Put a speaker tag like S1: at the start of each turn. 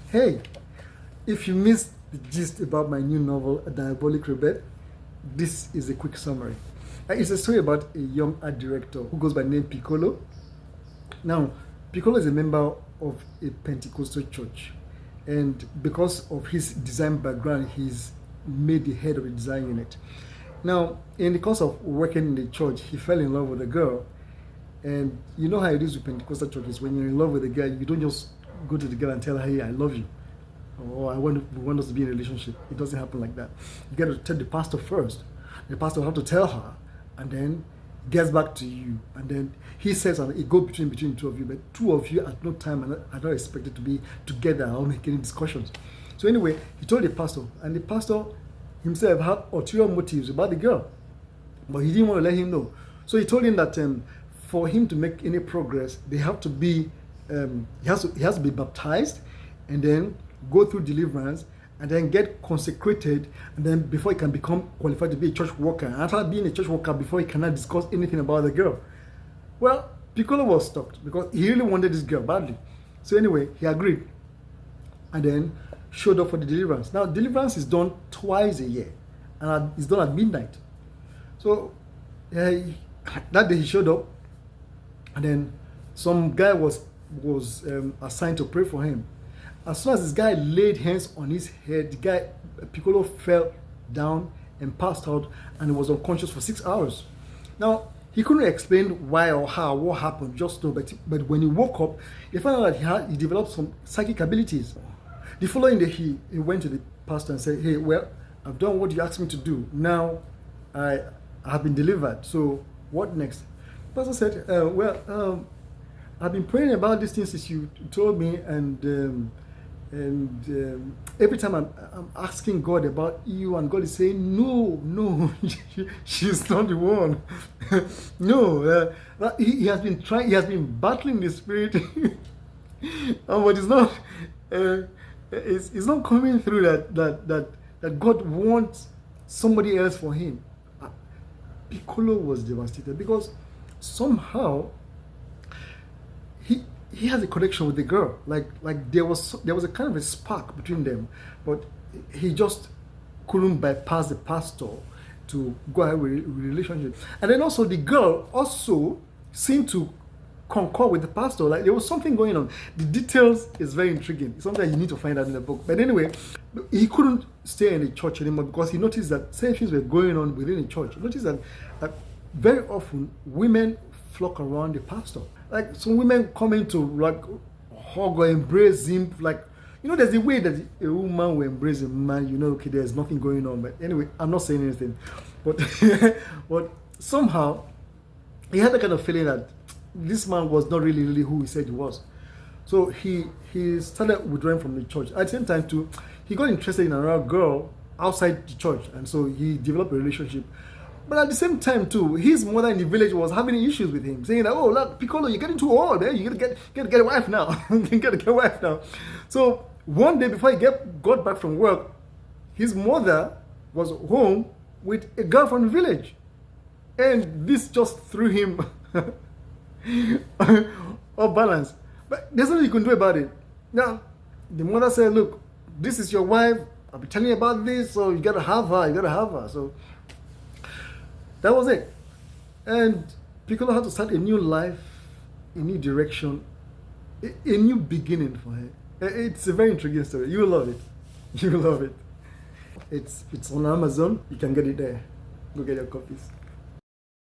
S1: Hey, if you missed the gist about my new novel, Diabolic Rebirth, this is a quick summary. It's a story about a young art director who goes by the name Piccolo. Now, Piccolo is a member of a Pentecostal church, and because of his design background, he's made the head of the design unit. Now, in the course of working in the church, he fell in love with a girl, and you know how it is with Pentecostal churches. When you're in love with a girl, you don't just go to the girl and tell her, "Hey, I love you," or we want us to be in a relationship. It doesn't happen like that. You got to tell the pastor first. The pastor will have to tell her, and then gets back to you, and then he says, and it goes between the two of you. But two of you at no time are not expected to be together or make any discussions. So anyway, he told the pastor, and the pastor himself had ulterior motives about the girl, but he didn't want to let him know. So he told him that for him to make any progress, they have to be he has to be baptized, and then go through deliverance, and then get consecrated, and then before he can become qualified to be a church worker. And after being a church worker, before he cannot discuss anything about the girl. Well, Piccolo was stopped because he really wanted this girl badly. So anyway, he agreed, and then showed up for the deliverance. Now, deliverance is done twice a year, and it's done at midnight. So that day he showed up, and then some guy was assigned to pray for him. As soon as this guy laid hands on his head, the guy, Piccolo, fell down and passed out, and he was unconscious for 6 hours. Now, he couldn't explain why or how, what happened, just know, but when he woke up, he found out that he developed some psychic abilities. The following day, he went to the pastor and said, "Hey, well, I've done what you asked me to do. Now, I have been delivered. So, what next?" The pastor said, I've been praying about these things since you told me, and every time I'm asking God about you, and God is saying, no, she's not the one. No, he has been trying, he has been battling the spirit, but it's not, it's not coming through that God wants somebody else for him. Piccolo was devastated because somehow he has a connection with the girl, like there was a kind of a spark between them, but he just couldn't bypass the pastor to go ahead with a relationship. And then also the girl also seemed to concur with the pastor, like there was something going on. The details is very intriguing. It's something that you need to find out in the book. But anyway, he couldn't stay in the church anymore because he noticed that certain things were going on within the church. He noticed that very often women flock around the pastor. Like some women coming to like hug or embrace him, like, you know, there's a way that a woman will embrace a man, you know, okay, there's nothing going on. But anyway, I'm not saying anything. But but somehow he had the kind of feeling that this man was not really who he said he was. So he started withdrawing from the church. At the same time too, he got interested in another girl outside the church, and so he developed a relationship. But at the same time too, his mother in the village was having issues with him, saying that, "Oh, look, Piccolo, you're getting too old, eh? You gotta get a wife now. You gotta get a wife now." So one day before he got back from work, his mother was home with a girl from the village, and this just threw him off balance. But there's nothing you can do about it. Now, the mother said, "Look, this is your wife. I'll be telling you about this, so you gotta have her. You gotta have her." So that was it. And Piccolo had to start a new life, a new direction, a new beginning for him. It's a very intriguing story. You will love it. You will love it. It's on Amazon. You can get it there. Go get your copies.